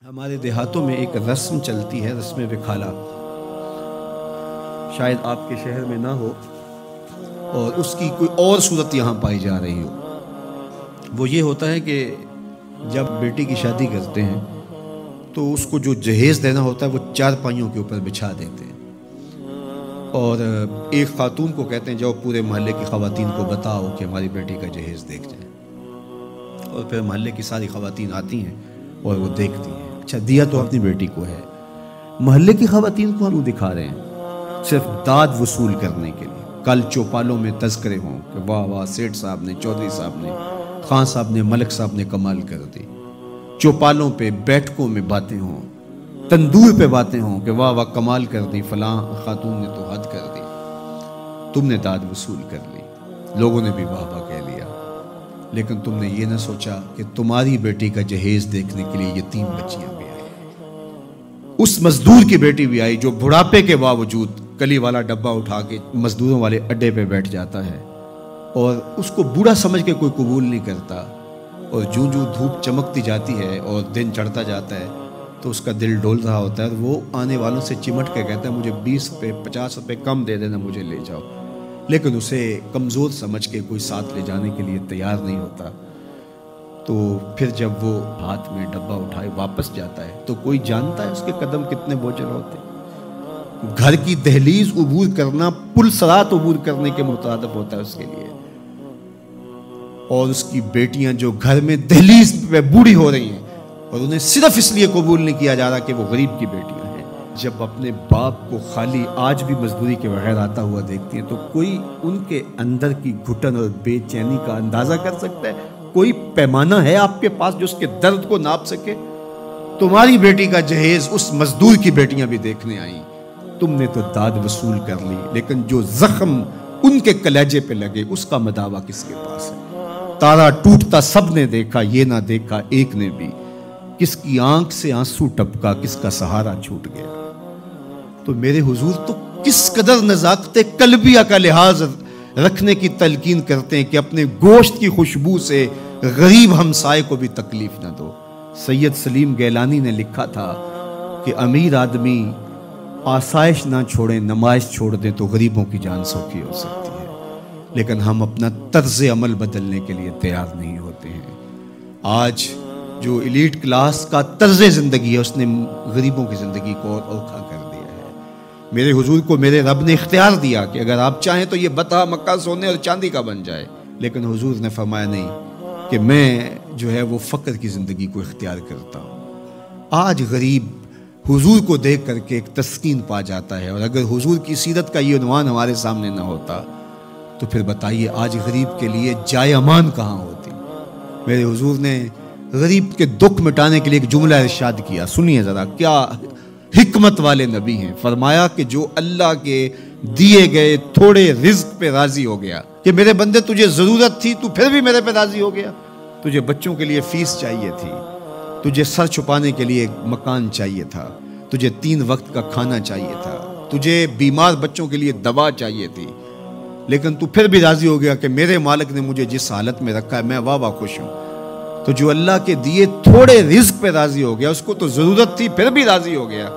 ہمارے دیہاتوں میں ایک رسم چلتی ہے، رسم وکھالا۔ شاید آپ کے شہر میں نہ ہو اور اس کی کوئی اور صورت یہاں پائی جا رہی ہو۔ وہ یہ ہوتا ہے کہ جب بیٹی کی شادی کرتے ہیں تو اس کو جو جہیز دینا ہوتا ہے وہ 4 پائیوں کے اوپر بچھا دیتے ہیں، اور ایک خاتون کو کہتے ہیں جاؤ پورے محلے کی خواتین کو بتاؤ کہ ہماری بیٹی کا جہیز دیکھ جائیں، اور پھر محلے کی ساری خواتین آتی ہیں اور وہ دیکھتی ہیں۔ اچھا، دیا تو اپنی بیٹی کو ہے، محلے کی خواتین کو ہم دکھا رہے ہیں صرف داد وصول کرنے کے لیے۔ کل چوپالوں میں تذکرے ہوں کہ واہ واہ سیٹھ صاحب نے، چودھری صاحب نے، خان صاحب نے، ملک صاحب نے کمال کر دی۔ چوپالوں پہ، بیٹھکوں میں باتیں ہوں، تندور پہ باتیں ہوں کہ واہ واہ کمال کر دی، فلاں خاتون نے تو حد کر دی، تم نے داد وصول کر لی، لوگوں نے بھی واہ واہ کہہ لیا، لیکن تم نے یہ نہ سوچا کہ تمہاری بیٹی کا جہیز دیکھنے کے لیے یتیم بچیاں بھی آئی، اس مزدور کی بیٹی بھی آئی جو بڑھاپے کے باوجود کلی والا ڈبہ اٹھا کے مزدوروں والے اڈے پہ بیٹھ جاتا ہے، اور اس کو بوڑھا سمجھ کے کوئی قبول نہیں کرتا، اور جوں جوں دھوپ چمکتی جاتی ہے اور دن چڑھتا جاتا ہے تو اس کا دل ڈول رہا ہوتا ہے، اور وہ آنے والوں سے چمٹ کے کہتا ہے مجھے 20 روپے 50 روپے کم دے دینا، مجھے لے جاؤ، لیکن اسے کمزور سمجھ کے کوئی ساتھ لے جانے کے لیے تیار نہیں ہوتا۔ تو پھر جب وہ ہاتھ میں ڈبہ اٹھائے واپس جاتا ہے تو کوئی جانتا ہے اس کے قدم کتنے بوجھل ہوتے ہیں؟ گھر کی دہلیز عبور کرنا پل صراط عبور کرنے کے مترادف ہوتا ہے اس کے لیے، اور اس کی بیٹیاں جو گھر میں دہلیز پہ بوڑھی ہو رہی ہیں اور انہیں صرف اس لیے قبول نہیں کیا جا رہا کہ وہ غریب کی بیٹیاں ہیں، جب اپنے باپ کو خالی آج بھی مزدوری کے بغیر آتا ہوا دیکھتی ہیں تو کوئی ان کے اندر کی گھٹن اور بے چینی کا اندازہ کر سکتا ہے؟ کوئی پیمانہ ہے آپ کے پاس جو اس کے درد کو ناپ سکے؟ تمہاری بیٹی کا جہیز اس مزدور کی بیٹیاں بھی دیکھنے آئیں، تم نے تو داد وصول کر لی، لیکن جو زخم ان کے کلیجے پہ لگے اس کا مداوا کس کے پاس ہے؟ تارا ٹوٹتا سب نے دیکھا، یہ نہ دیکھا ایک نے بھی، کس کی آنکھ سے آنسو ٹپکا، کس کا سہارا چھوٹ گیا۔ تو میرے حضور تو کس قدر نزاکت قلبیہ کا لحاظ رکھنے کی تلقین کرتے ہیں کہ اپنے گوشت کی خوشبو سے غریب ہمسائے کو بھی تکلیف نہ دو۔ سید سلیم گیلانی نے لکھا تھا کہ امیر آدمی آسائش نہ چھوڑیں، نمائش چھوڑ دیں تو غریبوں کی جان سوکھی ہو سکتی ہے، لیکن ہم اپنا طرز عمل بدلنے کے لیے تیار نہیں ہوتے ہیں۔ آج جو ایلیٹ کلاس کا طرز زندگی ہے اس نے غریبوں کی زندگی کو اور اوکھا کر دیا ہے۔ میرے حضور کو میرے رب نے اختیار دیا کہ اگر آپ چاہیں تو یہ بتا مکہ سونے اور چاندی کا بن جائے، لیکن حضور نے فرمایا نہیں، کہ میں جو ہے وہ فقر کی زندگی کو اختیار کرتا ہوں۔ آج غریب حضور کو دیکھ کر کے ایک تسکین پا جاتا ہے، اور اگر حضور کی سیرت کا یہ عنوان ہمارے سامنے نہ ہوتا تو پھر بتائیے آج غریب کے لیے جائے امان کہاں ہوتی؟ میرے حضور نے غریب کے دکھ مٹانے کے لیے ایک جملہ ارشاد کیا، سنیے ذرا، کیا حکمت والے نبی ہیں۔ فرمایا کہ جو اللہ کے دیے گئے تھوڑے رزق پہ راضی ہو گیا، کہ میرے بندے تجھے ضرورت تھی تو پھر بھی میرے پہ راضی ہو گیا، تجھے بچوں کے لیے فیس چاہیے تھی، تجھے سر چھپانے کے لیے مکان چاہیے تھا، تجھے 3 وقت کا کھانا چاہیے تھا، تجھے بیمار بچوں کے لیے دوا چاہیے تھی، لیکن تو پھر بھی راضی ہو گیا کہ میرے مالک نے مجھے جس حالت میں رکھا ہے میں واہ واہ خوش ہوں۔ تو جو اللہ کے دیے تھوڑے رزق پہ راضی ہو گیا، اس کو تو ضرورت تھی پھر بھی راضی ہو گیا،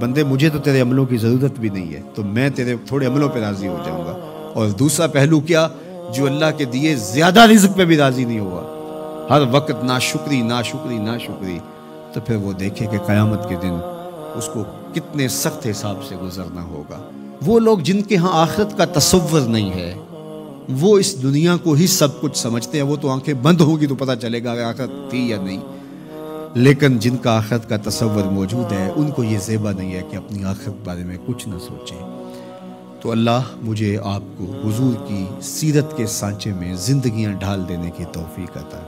بندے مجھے تو تیرے عملوں کی ضرورت بھی نہیں ہے تو میں تیرے تھوڑے عملوں پہ راضی ہو جاؤں گا۔ اور دوسرا پہلو کیا؟ جو اللہ کے دیے زیادہ رزق پہ بھی راضی نہیں ہوا، ہر وقت ناشکری ناشکری ناشکری، تو پھر وہ دیکھے کہ قیامت کے دن اس کو کتنے سخت حساب سے گزرنا ہوگا۔ وہ لوگ جن کے ہاں آخرت کا تصور نہیں ہے، وہ اس دنیا کو ہی سب کچھ سمجھتے ہیں، وہ تو آنکھیں بند ہوگی تو پتہ چلے گا کہ آخرت تھی یا نہیں، لیکن جن کا آخرت کا تصور موجود ہے ان کو یہ زیبا نہیں ہے کہ اپنی آخرت بارے میں کچھ نہ سوچیں۔ تو اللہ مجھے آپ کو حضور کی سیرت کے سانچے میں زندگیاں ڈھال دینے کی توفیق عطا